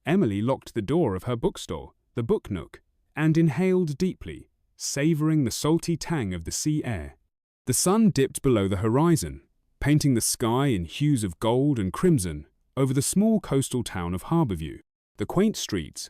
Emily locked the door of her bookstore, the Book Nook, and inhaled deeply, savoring the salty tang of the sea air. The sun dipped below the horizon, painting the sky in hues of gold and crimson over the small coastal town of Harborview. The quaint streets,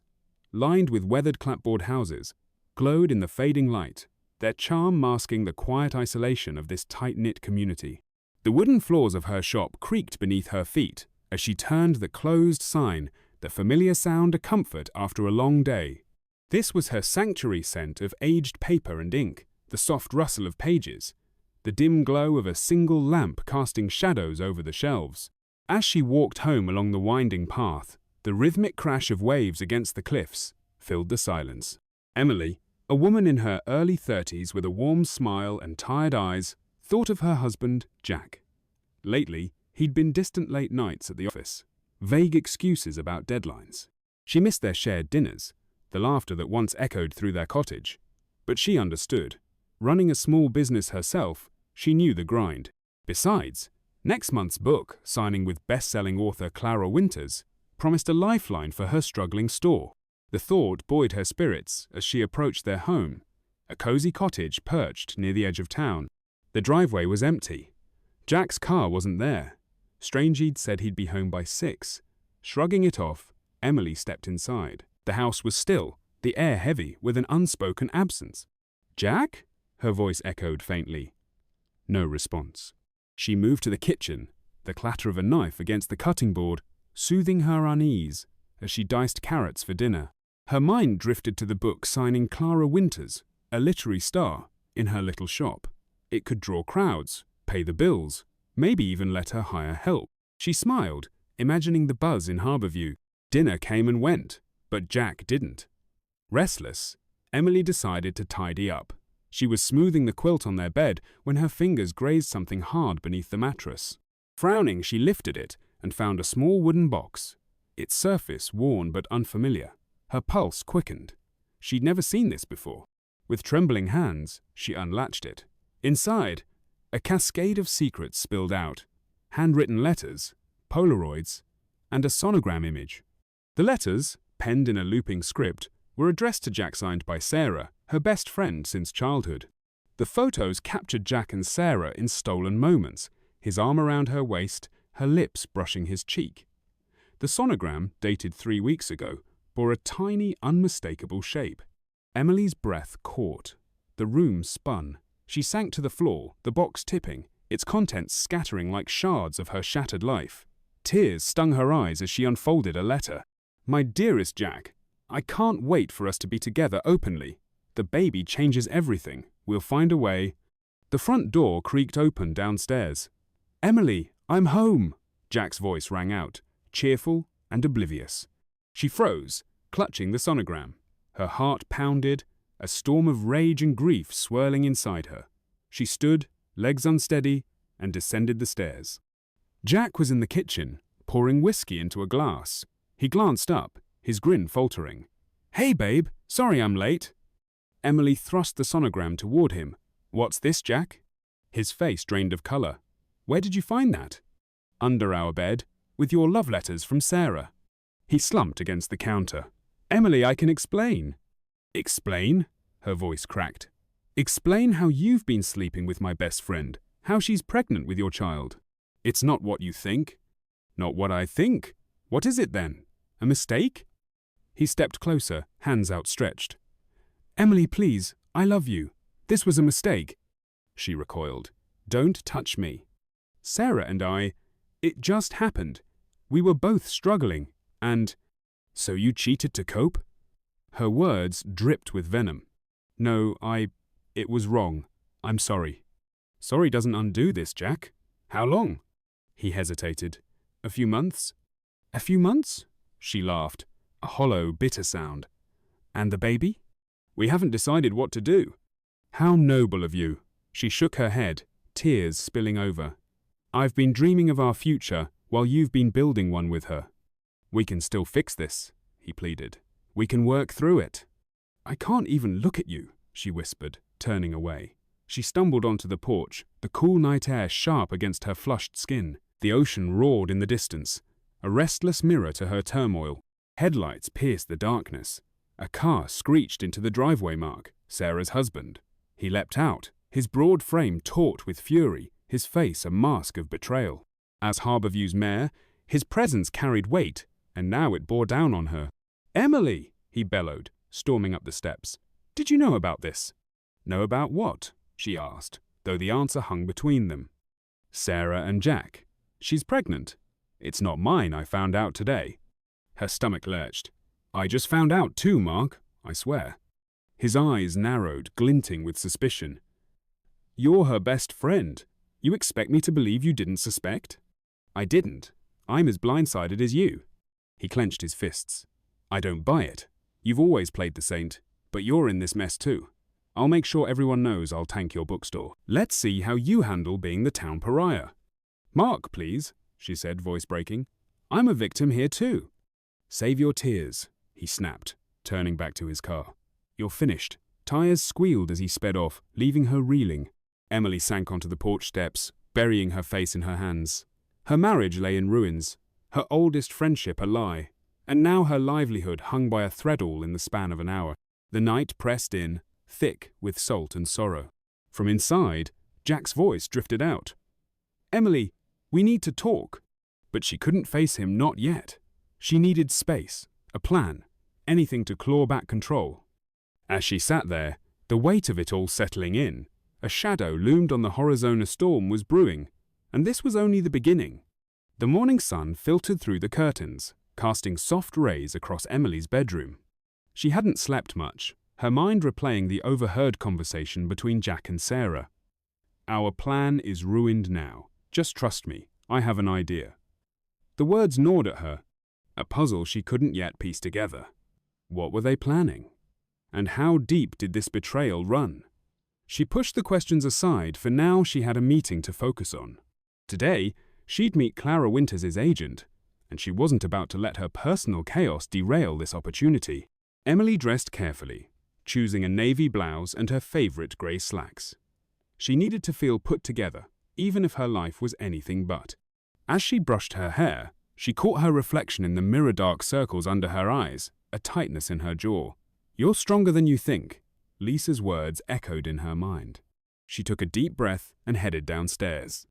lined with weathered clapboard houses, glowed in the fading light, their charm masking the quiet isolation of this tight-knit community. The wooden floors of her shop creaked beneath her feet as she turned the closed sign, the familiar sound a comfort after a long day. This was her sanctuary scent of aged paper and ink, the soft rustle of pages, the dim glow of a single lamp casting shadows over the shelves. As she walked home along the winding path, the rhythmic crash of waves against the cliffs filled the silence. Emily, a woman in her early 30s with a warm smile and tired eyes, thought of her husband, Jack. Lately, he'd been distant late nights at the office, vague excuses about deadlines. She missed their shared dinners, the laughter that once echoed through their cottage. But she understood. Running a small business herself, she knew the grind. Besides, next month's book, signing with best-selling author Clara Winters, promised a lifeline for her struggling store. The thought buoyed her spirits as she approached their home, a cozy cottage perched near the edge of town. The driveway was empty. Jack's car wasn't there. Strangey'd said he'd be home by 6. Shrugging it off, Emily stepped inside. The house was still, the air heavy with an unspoken absence. "Jack?" her voice echoed faintly. No response. She moved to the kitchen, the clatter of a knife against the cutting board, soothing her unease as she diced carrots for dinner. Her mind drifted to the book signing Clara Winters, a literary star, in her little shop. It could draw crowds, pay the bills, maybe even let her hire help. She smiled, imagining the buzz in Harborview. Dinner came and went, but Jack didn't. Restless, Emily decided to tidy up. She was smoothing the quilt on their bed when her fingers grazed something hard beneath the mattress. Frowning, she lifted it and found a small wooden box, its surface worn but unfamiliar. Her pulse quickened. She'd never seen this before. With trembling hands, she unlatched it. Inside, a cascade of secrets spilled out. Handwritten letters, Polaroids, and a sonogram image. The letters, penned in a looping script, were addressed to Jack, signed by Sarah, her best friend since childhood. The photos captured Jack and Sarah in stolen moments, his arm around her waist, her lips brushing his cheek. The sonogram, dated 3 weeks ago, bore a tiny, unmistakable shape. Emily's breath caught. The room spun. She sank to the floor, the box tipping, its contents scattering like shards of her shattered life. Tears stung her eyes as she unfolded a letter. "My dearest Jack, I can't wait for us to be together openly. The baby changes everything. We'll find a way." The front door creaked open downstairs. "Emily, I'm home," Jack's voice rang out, cheerful and oblivious. She froze, clutching the sonogram. Her heart pounded, a storm of rage and grief swirling inside her. She stood, legs unsteady, and descended the stairs. Jack was in the kitchen, pouring whiskey into a glass. He glanced up, his grin faltering. "Hey, babe, sorry I'm late." Emily thrust the sonogram toward him. "What's this, Jack?" His face drained of color. "Where did you find that?" "Under our bed, with your love letters from Sarah." He slumped against the counter. "Emily, I can explain." "Explain?" Her voice cracked. "Explain how you've been sleeping with my best friend, how she's pregnant with your child. It's not what you think." "Not what I think? What is it then? A mistake?" He stepped closer, hands outstretched. "Emily, please, I love you. This was a mistake." She recoiled. "Don't touch me. Sarah and it just happened. We were both struggling, and so you cheated to cope?" Her words dripped with venom. "No, it was wrong. I'm sorry." "Sorry doesn't undo this, Jack. How long?" He hesitated. "A few months." "A few months?" She laughed, a hollow, bitter sound. "And the baby?" "We haven't decided what to do." "How noble of you." She shook her head, tears spilling over. "I've been dreaming of our future while you've been building one with her." "We can still fix this," he pleaded. "We can work through it." "I can't even look at you," she whispered, turning away. She stumbled onto the porch, the cool night air sharp against her flushed skin. The ocean roared in the distance, a restless mirror to her turmoil. Headlights pierced the darkness. A car screeched into the driveway mark, Sarah's husband. He leapt out, his broad frame taut with fury, his face a mask of betrayal. As Harborview's mayor, his presence carried weight, and now it bore down on her. "Emily!" he bellowed, storming up the steps. "Did you know about this?" "Know about what?" she asked, though the answer hung between them. "Sarah and Jack. She's pregnant. It's not mine, I found out today." Her stomach lurched. "I just found out too, Mark, I swear." His eyes narrowed, glinting with suspicion. "You're her best friend. You expect me to believe you didn't suspect?" "I didn't. I'm as blindsided as you." He clenched his fists. "I don't buy it. You've always played the saint, but you're in this mess too. I'll make sure everyone knows I'll tank your bookstore. Let's see how you handle being the town pariah." "Mark, please," she said, voice breaking. "I'm a victim here too." "Save your tears," he snapped, turning back to his car. "You're finished." Tires squealed as he sped off, leaving her reeling. Emily sank onto the porch steps, burying her face in her hands. Her marriage lay in ruins, her oldest friendship a lie, and now her livelihood hung by a thread all in the span of an hour. The night pressed in, thick with salt and sorrow. From inside, Jack's voice drifted out. "Emily, we need to talk." But she couldn't face him, not yet. She needed space, a plan, anything to claw back control. As she sat there, the weight of it all settling in, a shadow loomed on the horizon. A storm was brewing, and this was only the beginning. The morning sun filtered through the curtains, casting soft rays across Emily's bedroom. She hadn't slept much, her mind replaying the overheard conversation between Jack and Sarah. "Our plan is ruined now. Just trust me, I have an idea." The words gnawed at her, a puzzle she couldn't yet piece together. What were they planning? And how deep did this betrayal run? She pushed the questions aside, for now she had a meeting to focus on. Today, she'd meet Clara Winters' agent, and she wasn't about to let her personal chaos derail this opportunity. Emily dressed carefully, choosing a navy blouse and her favorite grey slacks. She needed to feel put together, even if her life was anything but. As she brushed her hair, she caught her reflection in the mirror-dark circles under her eyes, a tightness in her jaw. "You're stronger than you think," Lisa's words echoed in her mind. She took a deep breath and headed downstairs.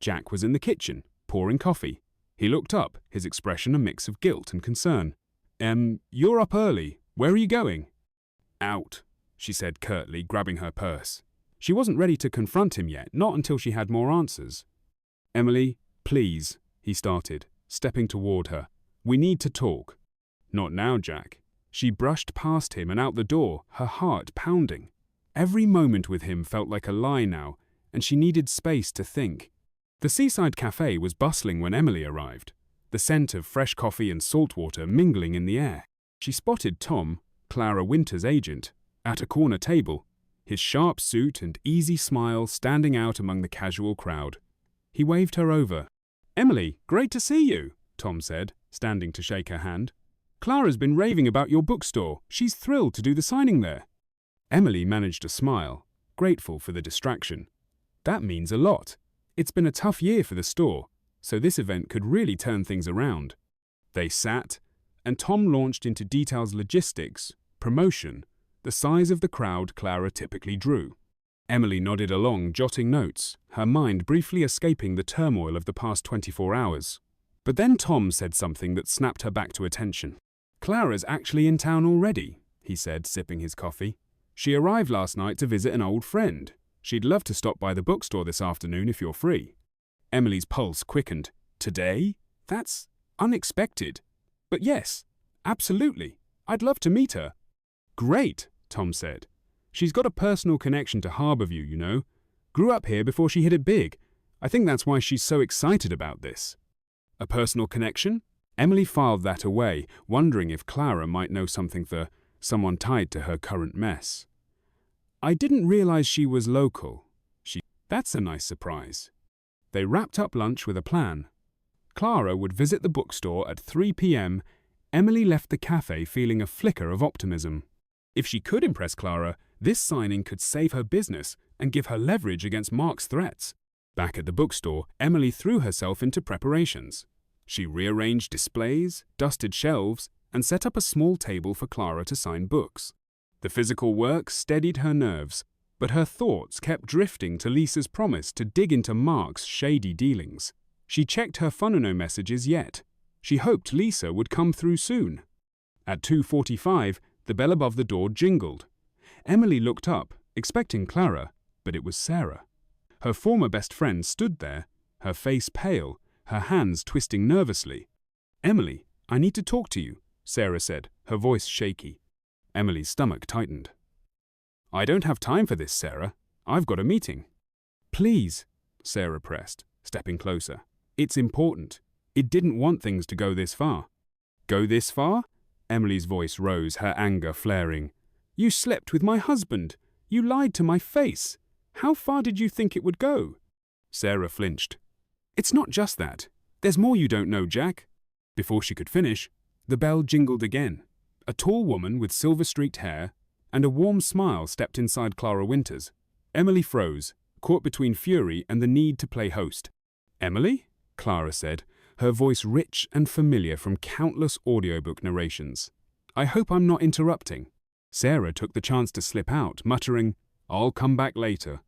Jack was in the kitchen, pouring coffee. He looked up, his expression a mix of guilt and concern. You're up early. Where are you going?" "Out," she said curtly, grabbing her purse. She wasn't ready to confront him yet, not until she had more answers. "Emily, please," he started, stepping toward her. "We need to talk." "Not now, Jack." She brushed past him and out the door, her heart pounding. Every moment with him felt like a lie now, and she needed space to think. The seaside cafe was bustling when Emily arrived, the scent of fresh coffee and salt water mingling in the air. She spotted Tom, Clara Winters' agent, at a corner table, his sharp suit and easy smile standing out among the casual crowd. He waved her over. "Emily, great to see you," Tom said, standing to shake her hand. "Clara's been raving about your bookstore. She's thrilled to do the signing there." Emily managed a smile, grateful for the distraction. "That means a lot. It's been a tough year for the store, so this event could really turn things around." They sat, and Tom launched into details: logistics, promotion, the size of the crowd Clara typically drew. Emily nodded along, jotting notes, her mind briefly escaping the turmoil of the past 24 hours. But then Tom said something that snapped her back to attention. "Clara's actually in town already," he said, sipping his coffee. "She arrived last night to visit an old friend. She'd love to stop by the bookstore this afternoon if you're free." Emily's pulse quickened. "Today? That's unexpected. But yes, absolutely. I'd love to meet her." "Great," Tom said. "She's got a personal connection to Harborview, you know. Grew up here before she hit it big. I think that's why she's so excited about this." "A personal connection?" Emily filed that away, wondering if Clara might know something for someone tied to her current mess. "I didn't realize she was local." That's a nice surprise. They wrapped up lunch with a plan. Clara would visit the bookstore at 3 p.m. Emily left the cafe feeling a flicker of optimism. If she could impress Clara, this signing could save her business and give her leverage against Mark's threats. Back at the bookstore, Emily threw herself into preparations. She rearranged displays, dusted shelves, and set up a small table for Clara to sign books. The physical work steadied her nerves, but her thoughts kept drifting to Lisa's promise to dig into Mark's shady dealings. She checked her Phonono messages yet. She hoped Lisa would come through soon. At 2:45, the bell above the door jingled. Emily looked up, expecting Clara, but it was Sarah. Her former best friend stood there, her face pale, her hands twisting nervously. "Emily, I need to talk to you," Sarah said, her voice shaky. Emily's stomach tightened. "I don't have time for this, Sarah. I've got a meeting." "Please," Sarah pressed, stepping closer. "It's important. It didn't want things to go this far." "Go this far?" Emily's voice rose, her anger flaring. "You slept with my husband. You lied to my face. How far did you think it would go?" Sarah flinched. "It's not just that. There's more you don't know, Jack." Before she could finish, the bell jingled again. A tall woman with silver-streaked hair and a warm smile stepped inside Clara Winters. Emily froze, caught between fury and the need to play host. "Emily?" Clara said, her voice rich and familiar from countless audiobook narrations. "I hope I'm not interrupting." Sarah took the chance to slip out, muttering, "I'll come back later."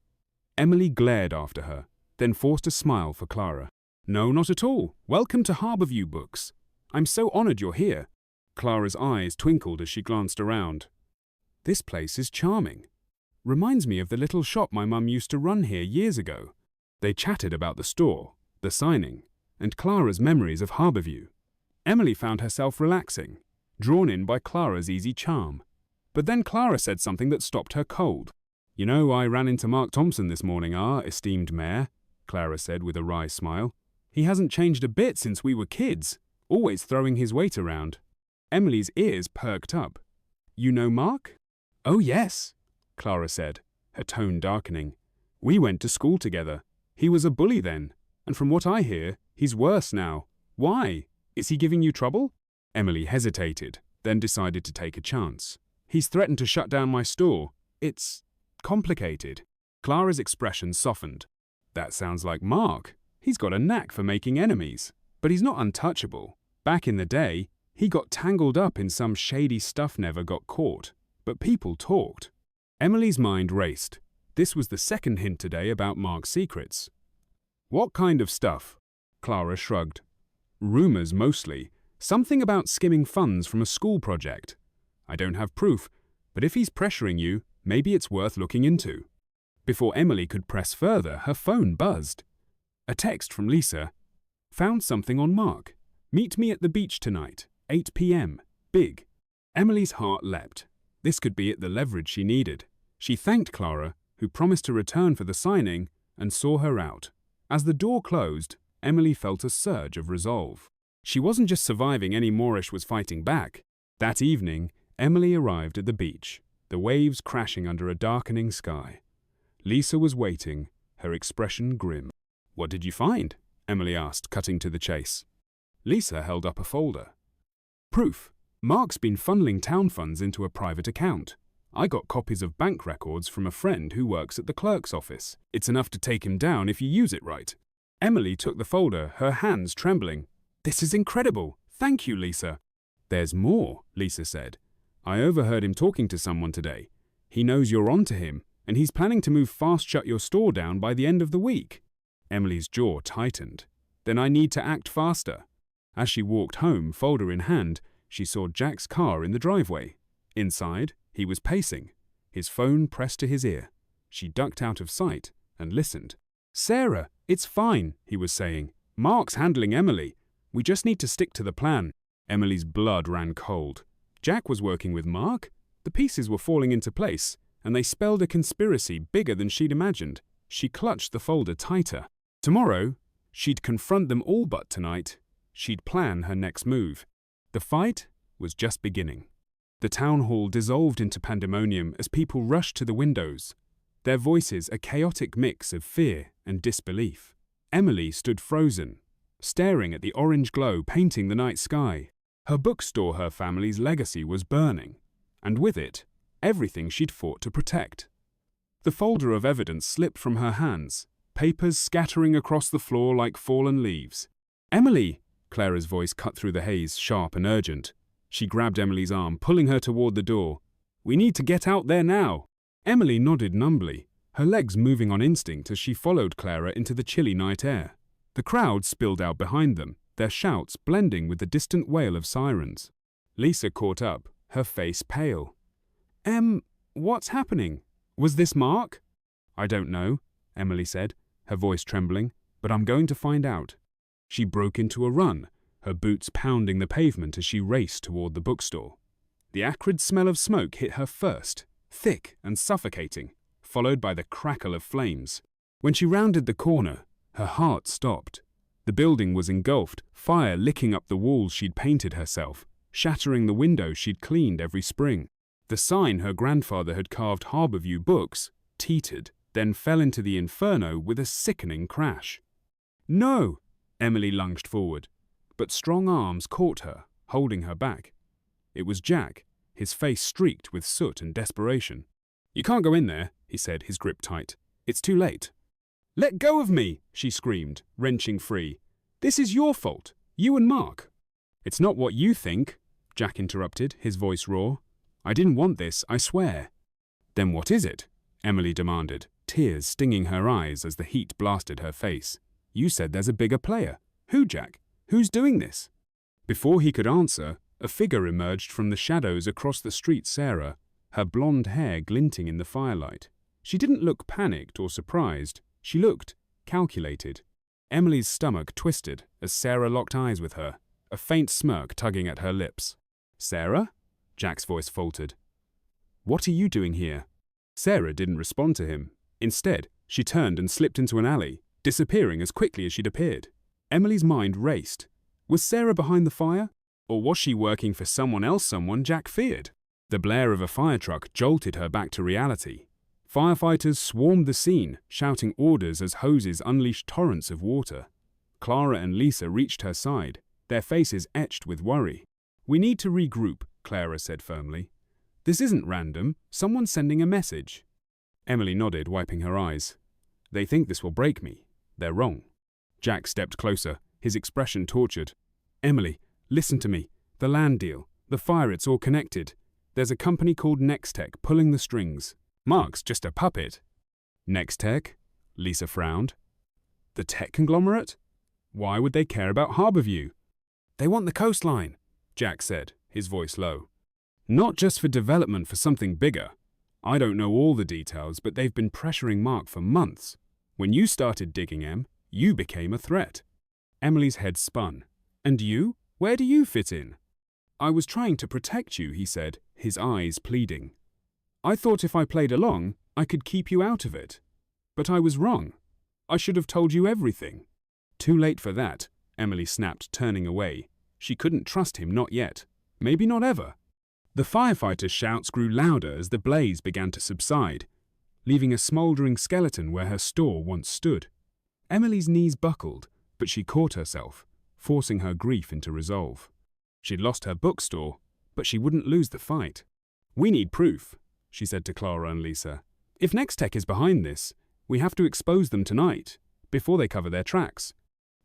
Emily glared after her, then forced a smile for Clara. "No, not at all. Welcome to Harborview Books. I'm so honored you're here." Clara's eyes twinkled as she glanced around. "This place is charming. Reminds me of the little shop my mum used to run here years ago." They chatted about the store, the signing, and Clara's memories of Harborview. Emily found herself relaxing, drawn in by Clara's easy charm. But then Clara said something that stopped her cold. "You know, I ran into Mark Thompson this morning, our esteemed mayor," Clara said with a wry smile. "He hasn't changed a bit since we were kids, always throwing his weight around." Emily's ears perked up. "You know Mark?" "Oh, yes," Clara said, her tone darkening. "We went to school together. He was a bully then, and from what I hear, he's worse now. Why? Is he giving you trouble?" Emily hesitated, then decided to take a chance. "He's threatened to shut down my store. It's complicated." Clara's expression softened. "That sounds like Mark. He's got a knack for making enemies. But he's not untouchable. Back in the day, he got tangled up in some shady stuff, never got caught. But people talked." Emily's mind raced. This was the second hint today about Mark's secrets. "What kind of stuff?" Clara shrugged. "Rumors mostly. Something about skimming funds from a school project. I don't have proof, but if he's pressuring you, maybe it's worth looking into." Before Emily could press further, her phone buzzed. A text from Lisa. "Found something on Mark. Meet me at the beach tonight, 8 p.m. Big." Emily's heart leapt. This could be it, the leverage she needed. She thanked Clara, who promised to return for the signing, and saw her out. As the door closed, Emily felt a surge of resolve. She wasn't just surviving anymore, she was fighting back. That evening, Emily arrived at the beach, the waves crashing under a darkening sky. Lisa was waiting, her expression grim. "What did you find?" Emily asked, cutting to the chase. Lisa held up a folder. "Proof. Mark's been funneling town funds into a private account. I got copies of bank records from a friend who works at the clerk's office. It's enough to take him down if you use it right." Emily took the folder, her hands trembling. "This is incredible. Thank you, Lisa." "There's more," Lisa said. "I overheard him talking to someone today. He knows you're on to him, and he's planning to move fast shut your store down by the end of the week." Emily's jaw tightened. "Then I need to act faster." As she walked home, folder in hand, she saw Jack's car in the driveway. Inside, he was pacing, his phone pressed to his ear. She ducked out of sight and listened. "Sarah, it's fine," he was saying. "Mark's handling Emily. We just need to stick to the plan." Emily's blood ran cold. Jack was working with Mark? The pieces were falling into place, and they spelled a conspiracy bigger than she'd imagined. She clutched the folder tighter. Tomorrow, she'd confront them all, but tonight, she'd plan her next move. The fight was just beginning. The town hall dissolved into pandemonium as people rushed to the windows, their voices a chaotic mix of fear and disbelief. Emily stood frozen, staring at the orange glow painting the night sky. Her bookstore, her family's legacy, was burning, and with it, everything she'd fought to protect. The folder of evidence slipped from her hands, papers scattering across the floor like fallen leaves. "Emily!" Clara's voice cut through the haze, sharp and urgent. She grabbed Emily's arm, pulling her toward the door. "We need to get out there now." Emily nodded numbly, her legs moving on instinct as she followed Clara into the chilly night air. The crowd spilled out behind them, their shouts blending with the distant wail of sirens. Lisa caught up, her face pale. What's happening? Was this Mark?" "I don't know," Emily said, her voice trembling, "but I'm going to find out." She broke into a run, her boots pounding the pavement as she raced toward the bookstore. The acrid smell of smoke hit her first, thick and suffocating, followed by the crackle of flames. When she rounded the corner, her heart stopped. The building was engulfed, fire licking up the walls she'd painted herself, shattering the windows she'd cleaned every spring. The sign her grandfather had carved Harborview Books teetered, then fell into the inferno with a sickening crash. "No!" Emily lunged forward, but strong arms caught her, holding her back. It was Jack, his face streaked with soot and desperation. "You can't go in there," he said, his grip tight. "It's too late." "Let go of me!" she screamed, wrenching free. "This is your fault, you and Mark." "It's not what you think," Jack interrupted, his voice raw. "I didn't want this, I swear." "Then what is it?" Emily demanded, tears stinging her eyes as the heat blasted her face. "You said there's a bigger player. Who, Jack? Who's doing this?" Before he could answer, a figure emerged from the shadows across the street. Sarah, her blonde hair glinting in the firelight. She didn't look panicked or surprised. She looked calculated. Emily's stomach twisted as Sarah locked eyes with her, a faint smirk tugging at her lips. "Sarah?" Jack's voice faltered. "What are you doing here?" Sarah didn't respond to him. Instead, she turned and slipped into an alley, disappearing as quickly as she'd appeared. Emily's mind raced. Was Sarah behind the fire? Or was she working for someone Jack feared? The blare of a fire truck jolted her back to reality. Firefighters swarmed the scene, shouting orders as hoses unleashed torrents of water. Clara and Lisa reached her side, their faces etched with worry. "We need to regroup," Clara said firmly. "This isn't random. Someone's sending a message." Emily nodded, wiping her eyes. "They think this will break me. They're wrong." Jack stepped closer, his expression tortured. "Emily, listen to me. The land deal, the fire, it's all connected. There's a company called Nextech pulling the strings. Mark's just a puppet." "Nextech?" Lisa frowned. "The tech conglomerate? Why would they care about Harborview?" "They want the coastline," Jack said, his voice low. "Not just for development, for something bigger. I don't know all the details, but they've been pressuring Mark for months. When you started digging, you became a threat." Emily's head spun. "And you? Where do you fit in?" "I was trying to protect you," he said, his eyes pleading. "I thought if I played along, I could keep you out of it. But I was wrong. I should have told you everything." "Too late for that," Emily snapped, turning away. She couldn't trust him, not yet. Maybe not ever. The firefighters' shouts grew louder as the blaze began to subside, leaving a smouldering skeleton where her store once stood. Emily's knees buckled, but she caught herself, forcing her grief into resolve. She'd lost her bookstore, but she wouldn't lose the fight. "We need proof," she said to Clara and Lisa. "If Nextech is behind this, we have to expose them tonight, before they cover their tracks."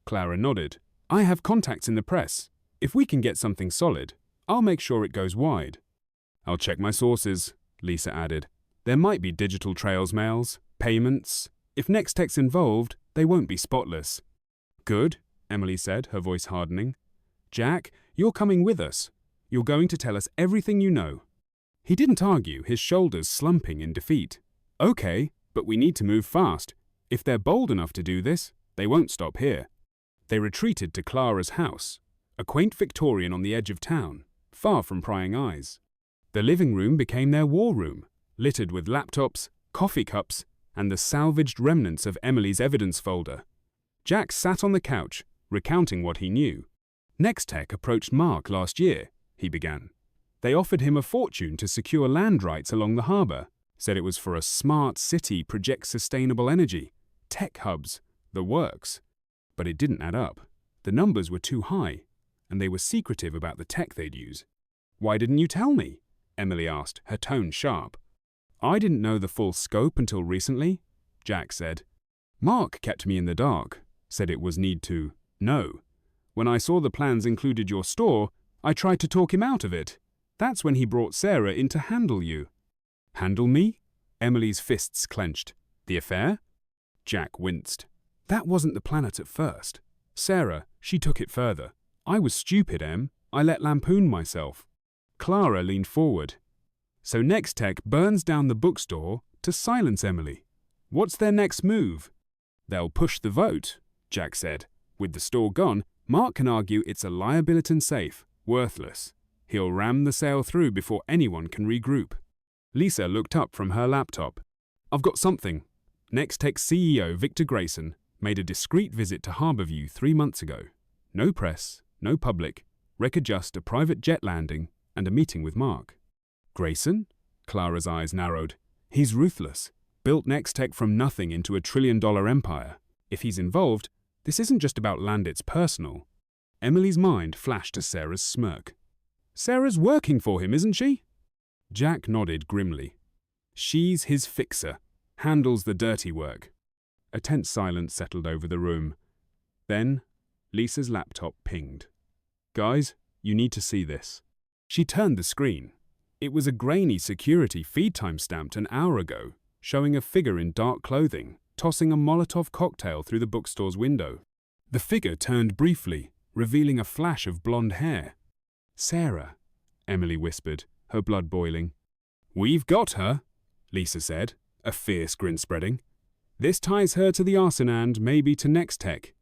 Clara nodded. "I have contacts in the press. If we can get something solid, I'll make sure it goes wide." "I'll check my sources," Lisa added. "There might be digital trails, mails, payments. If Nextech's involved, they won't be spotless." "Good," Emily said, her voice hardening. "Jack, you're coming with us. You're going to tell us everything you know." He didn't argue, his shoulders slumping in defeat. "Okay, but we need to move fast. If they're bold enough to do this, they won't stop here." They retreated to Clara's house, a quaint Victorian on the edge of town, far from prying eyes. The living room became their war room, littered with laptops, coffee cups, and the salvaged remnants of Emily's evidence folder. Jack sat on the couch, recounting what he knew. "Nextech approached Mark last year," he began. "They offered him a fortune to secure land rights along the harbour, said it was for a smart city, project sustainable energy, tech hubs, the works. But it didn't add up. The numbers were too high, and they were secretive about the tech they'd use." "Why didn't you tell me?" Emily asked, her tone sharp. "I didn't know the full scope until recently," Jack said. "Mark kept me in the dark, said it was need to know. When I saw the plans included your store, I tried to talk him out of it. That's when he brought Sarah in to handle you." "Handle me?" Emily's fists clenched. "The affair?" Jack winced. "That wasn't the plan at first. Sarah, she took it further. I was stupid, Em. I let lampoon myself." Clara leaned forward. "So Nextech burns down the bookstore to silence Emily. What's their next move?" "They'll push the vote," Jack said. "With the store gone, Mark can argue it's a liability and safe, worthless. He'll ram the sale through before anyone can regroup." Lisa looked up from her laptop. "I've got something. Nextech CEO Victor Grayson made a discreet visit to Harborview 3 months ago. No press, no public, record just a private jet landing and a meeting with Mark." "Grayson?" Clara's eyes narrowed. "He's ruthless. Built Nextech from nothing into a $1 trillion empire. If he's involved, this isn't just about land, it's personal." Emily's mind flashed to Sarah's smirk. "Sarah's working for him, isn't she?" Jack nodded grimly. "She's his fixer, handles the dirty work." A tense silence settled over the room. Then, Lisa's laptop pinged. "Guys, you need to see this." She turned the screen. It was a grainy security feed time stamped an hour ago, showing a figure in dark clothing, tossing a Molotov cocktail through the bookstore's window. The figure turned briefly, revealing a flash of blonde hair. "Sarah," Emily whispered, her blood boiling. "We've got her," Lisa said, a fierce grin spreading. "This ties her to the arson and maybe to Nextech."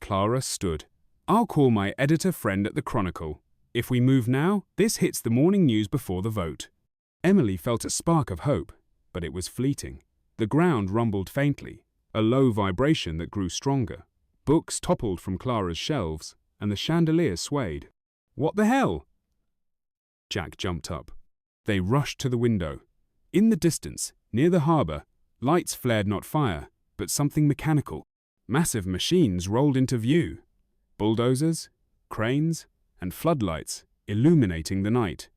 Clara stood. "I'll call my editor friend at the Chronicle. If we move now, this hits the morning news before the vote." Emily felt a spark of hope, but it was fleeting. The ground rumbled faintly, a low vibration that grew stronger. Books toppled from Clara's shelves, and the chandelier swayed. "What the hell?" Jack jumped up. They rushed to the window. In the distance, near the harbour, lights flared not fire, but something mechanical. Massive machines rolled into view. Bulldozers, cranes, and floodlights illuminating the night.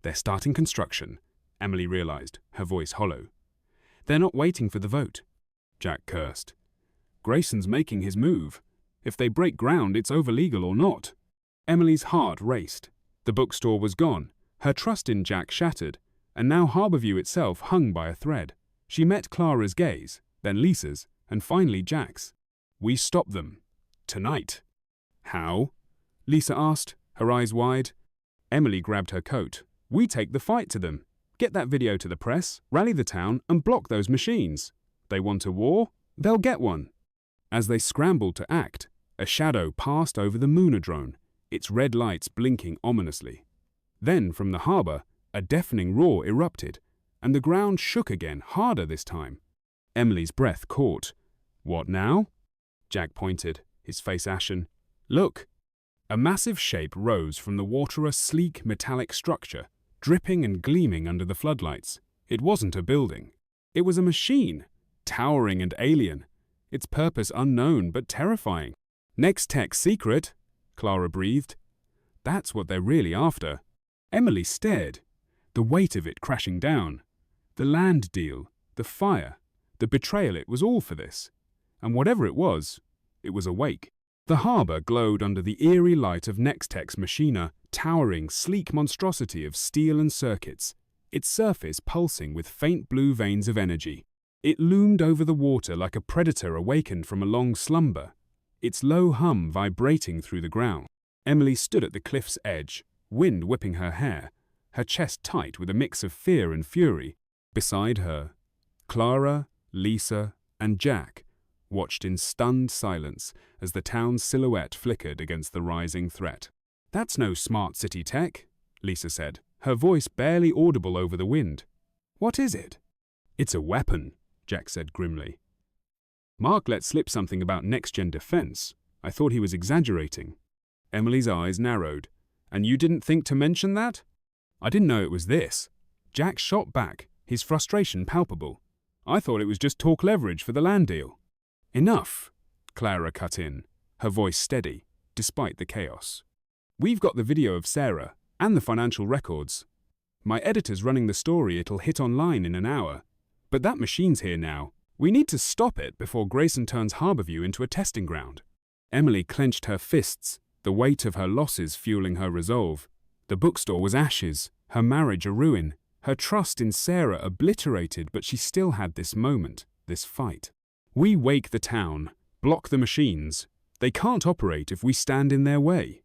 "They're starting construction," Emily realized, her voice hollow. "They're not waiting for the vote," Jack cursed. "Grayson's making his move. If they break ground, it's over legal or not." Emily's heart raced. The bookstore was gone, her trust in Jack shattered, and now Harborview itself hung by a thread. She met Clara's gaze, then Lisa's, and finally Jack's. "We stop them. Tonight." "How?" Lisa asked, her eyes wide. Emily grabbed her coat. "We take the fight to them. Get that video to the press, rally the town, and block those machines. They want a war? They'll get one." As they scrambled to act, a shadow passed over the Moonadrone, its red lights blinking ominously. Then, from the harbour, a deafening roar erupted, and the ground shook again, harder this time. Emily's breath caught. "What now?" Jack pointed, his face ashen. "Look!" A massive shape rose from the water, a sleek, metallic structure, dripping and gleaming under the floodlights. It wasn't a building. It was a machine, towering and alien, its purpose unknown but terrifying. "Nextech's secret," Clara breathed. "That's what they're really after." Emily stared, the weight of it crashing down. The land deal, the fire, the betrayal, it was all for this. And whatever it was awake. The harbour glowed under the eerie light of Nextech's machina, towering, sleek monstrosity of steel and circuits, its surface pulsing with faint blue veins of energy. It loomed over the water like a predator awakened from a long slumber, its low hum vibrating through the ground. Emily stood at the cliff's edge, wind whipping her hair, her chest tight with a mix of fear and fury. Beside her, Clara, Lisa, and Jack watched in stunned silence as the town's silhouette flickered against the rising threat. "That's no smart city tech," Lisa said, her voice barely audible over the wind. "What is it?" "It's a weapon," Jack said grimly. "Mark let slip something about next-gen defense. I thought he was exaggerating." Emily's eyes narrowed. "And you didn't think to mention that?" "I didn't know it was this." Jack shot back, his frustration palpable. "I thought it was just talk leverage for the land deal." "Enough," Clara cut in, her voice steady, despite the chaos. "We've got the video of Sarah, and the financial records. My editor's running the story, it'll hit online in an hour. But that machine's here now. We need to stop it before Grayson turns Harborview into a testing ground." Emily clenched her fists, the weight of her losses fueling her resolve. The bookstore was ashes, her marriage a ruin, her trust in Sarah obliterated, but she still had this moment, this fight. We wake the town, block the machines. They can't operate if we stand in their way.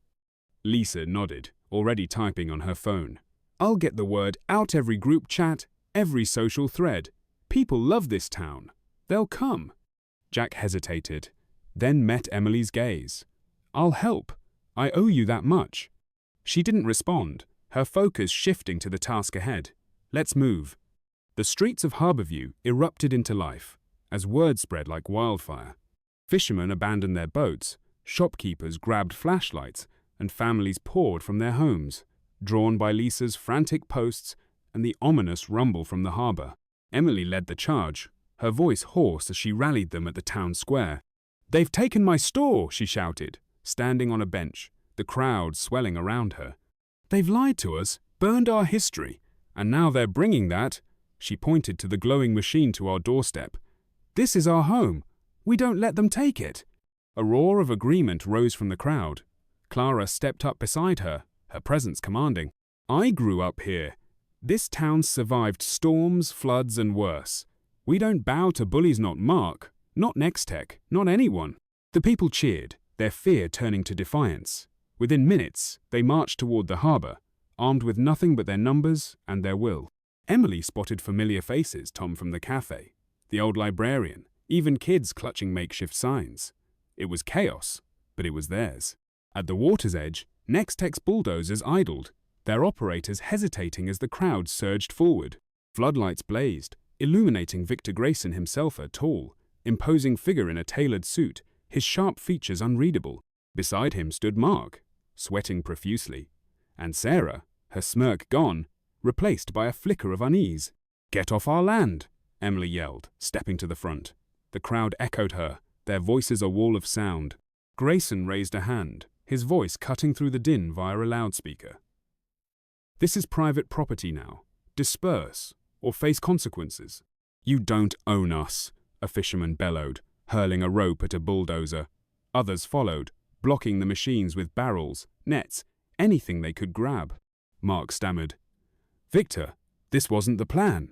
Lisa nodded, already typing on her phone. I'll get the word out, every group chat, every social thread. People love this town. They'll come. Jack hesitated, then met Emily's gaze. I'll help. I owe you that much. She didn't respond, her focus shifting to the task ahead. Let's move. The streets of Harborview erupted into life, as word spread like wildfire. Fishermen abandoned their boats, shopkeepers grabbed flashlights, and families poured from their homes, drawn by Lisa's frantic posts and the ominous rumble from the harbor. Emily led the charge, her voice hoarse as she rallied them at the town square. They've taken my store, she shouted, standing on a bench, the crowd swelling around her. They've lied to us, burned our history, and now they're bringing that. She pointed to the glowing machine to our doorstep. This is our home. We don't let them take it. A roar of agreement rose from the crowd. Clara stepped up beside her, her presence commanding. I grew up here. This town survived storms, floods, and worse. We don't bow to bullies, not Mark, not Nextech, not anyone. The people cheered, their fear turning to defiance. Within minutes, they marched toward the harbor, armed with nothing but their numbers and their will. Emily spotted familiar faces, Tom from the cafe, the old librarian, even kids clutching makeshift signs. It was chaos, but it was theirs. At the water's edge, Nextech's bulldozers idled, their operators hesitating as the crowd surged forward. Floodlights blazed, illuminating Victor Grayson himself, a tall, imposing figure in a tailored suit, his sharp features unreadable. Beside him stood Mark, sweating profusely, and Sarah, her smirk gone, replaced by a flicker of unease. Get off our land, Emily yelled, stepping to the front. The crowd echoed her, their voices a wall of sound. Grayson raised a hand, his voice cutting through the din via a loudspeaker. This is private property now. Disperse, or face consequences. You don't own us, a fisherman bellowed, hurling a rope at a bulldozer. Others followed, blocking the machines with barrels, nets, anything they could grab. Mark stammered. Victor, this wasn't the plan.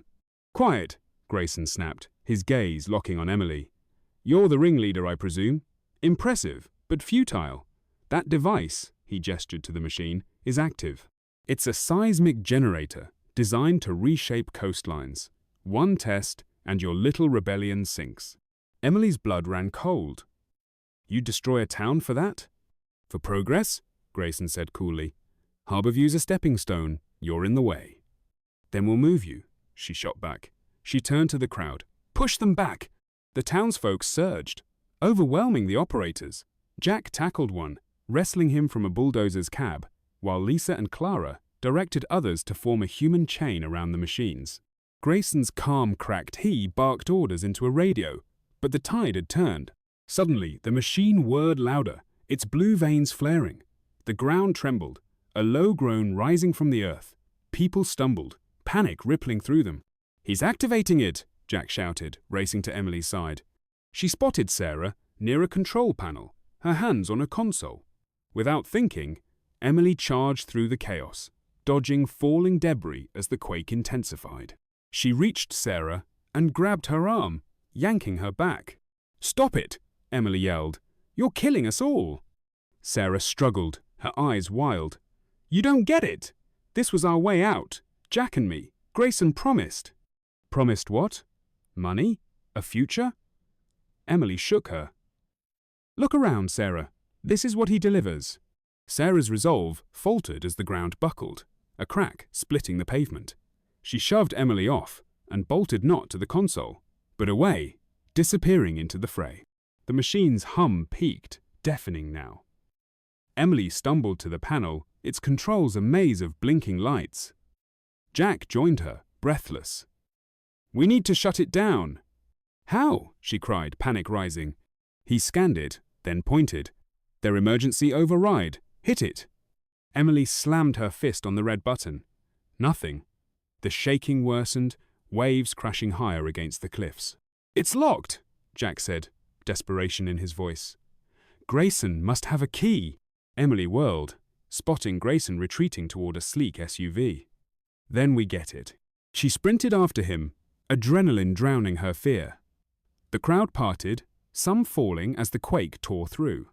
Quiet, Grayson snapped, his gaze locking on Emily. You're the ringleader, I presume? Impressive, but futile. That device, he gestured to the machine, is active. It's a seismic generator designed to reshape coastlines. One test, and your little rebellion sinks. Emily's blood ran cold. You'd destroy a town for that? For progress? Grayson said coolly. Harborview's a stepping stone. You're in the way. Then we'll move you, she shot back. She turned to the crowd. Push them back! The townsfolk surged, overwhelming the operators. Jack tackled one, wrestling him from a bulldozer's cab, while Lisa and Clara directed others to form a human chain around the machines. Grayson's calm, cracked he barked orders into a radio, but the tide had turned. Suddenly, the machine whirred louder, its blue veins flaring. The ground trembled, a low groan rising from the earth. People stumbled, panic rippling through them. He's activating it, Jack shouted, racing to Emily's side. She spotted Sarah near a control panel, her hands on a console. Without thinking, Emily charged through the chaos, dodging falling debris as the quake intensified. She reached Sarah and grabbed her arm, yanking her back. Stop it, Emily yelled. You're killing us all. Sarah struggled, her eyes wild. You don't get it. This was our way out. Jack and me. Grayson promised. Promised what? Money? A future? Emily shook her. Look around, Sarah. This is what he delivers. Sarah's resolve faltered as the ground buckled, a crack splitting the pavement. She shoved Emily off and bolted not to the console, but away, disappearing into the fray. The machine's hum peaked, deafening now. Emily stumbled to the panel, its controls a maze of blinking lights. Jack joined her, breathless. We need to shut it down. How? She cried, panic rising. He scanned it, then pointed. Their emergency override. Hit it. Emily slammed her fist on the red button. Nothing. The shaking worsened, waves crashing higher against the cliffs. It's locked, Jack said, desperation in his voice. Grayson must have a key. Emily whirled, spotting Grayson retreating toward a sleek SUV. Then we get it. She sprinted after him, adrenaline drowning her fear. The crowd parted, some falling as the quake tore through.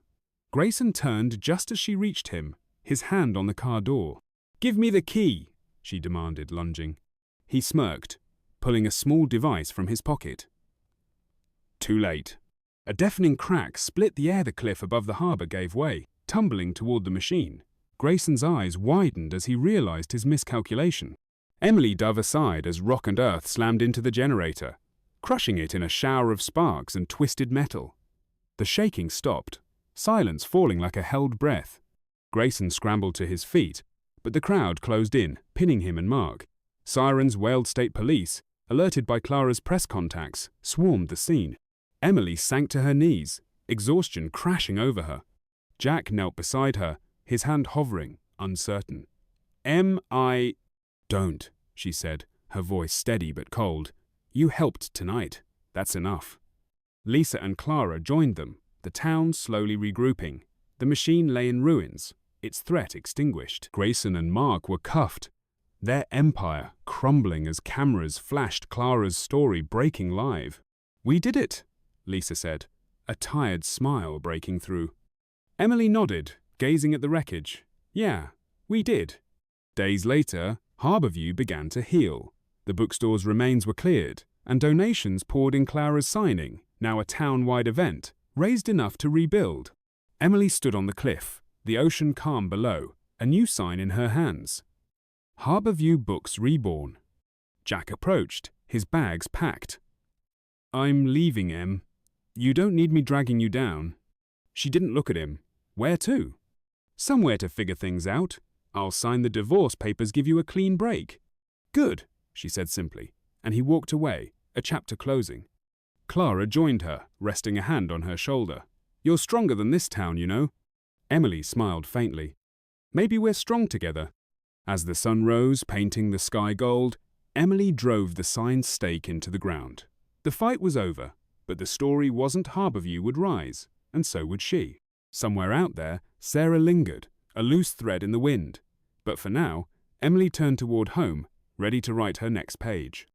Grayson turned just as she reached him, his hand on the car door. "Give me the key," she demanded, lunging. He smirked, pulling a small device from his pocket. Too late. A deafening crack split the air. The cliff above the harbor gave way, tumbling toward the machine. Grayson's eyes widened as he realized his miscalculation. Emily dove aside as rock and earth slammed into the generator, crushing it in a shower of sparks and twisted metal. The shaking stopped, silence falling like a held breath. Grayson scrambled to his feet, but the crowd closed in, pinning him and Mark. Sirens wailed. State police, alerted by Clara's press contacts, swarmed the scene. Emily sank to her knees, exhaustion crashing over her. Jack knelt beside her, his hand hovering, uncertain. Don't, she said, her voice steady but cold. You helped tonight. That's enough. Lisa and Clara joined them, the town slowly regrouping. The machine lay in ruins, its threat extinguished. Grayson and Mark were cuffed, their empire crumbling as cameras flashed Clara's story breaking live. "We did it," Lisa said, a tired smile breaking through. Emily nodded, gazing at the wreckage. "Yeah, we did." Days later, Harborview began to heal. The bookstore's remains were cleared, and donations poured in. Clara's signing, now a town-wide event, raised enough to rebuild. Emily stood on the cliff, the ocean calm below, a new sign in her hands. Harborview Books Reborn. Jack approached, his bags packed. "I'm leaving, Em. You don't need me dragging you down." She didn't look at him. "Where to?" "Somewhere to figure things out. I'll sign the divorce papers, give you a clean break." "Good," she said simply, and he walked away, a chapter closing. Clara joined her, resting a hand on her shoulder. "You're stronger than this town, you know." Emily smiled faintly. "Maybe we're strong together." As the sun rose, painting the sky gold, Emily drove the signed stake into the ground. The fight was over, but the story wasn't. Harborview would rise, and so would she. Somewhere out there, Sarah lingered, a loose thread in the wind. But for now, Emily turned toward home, ready to write her next page.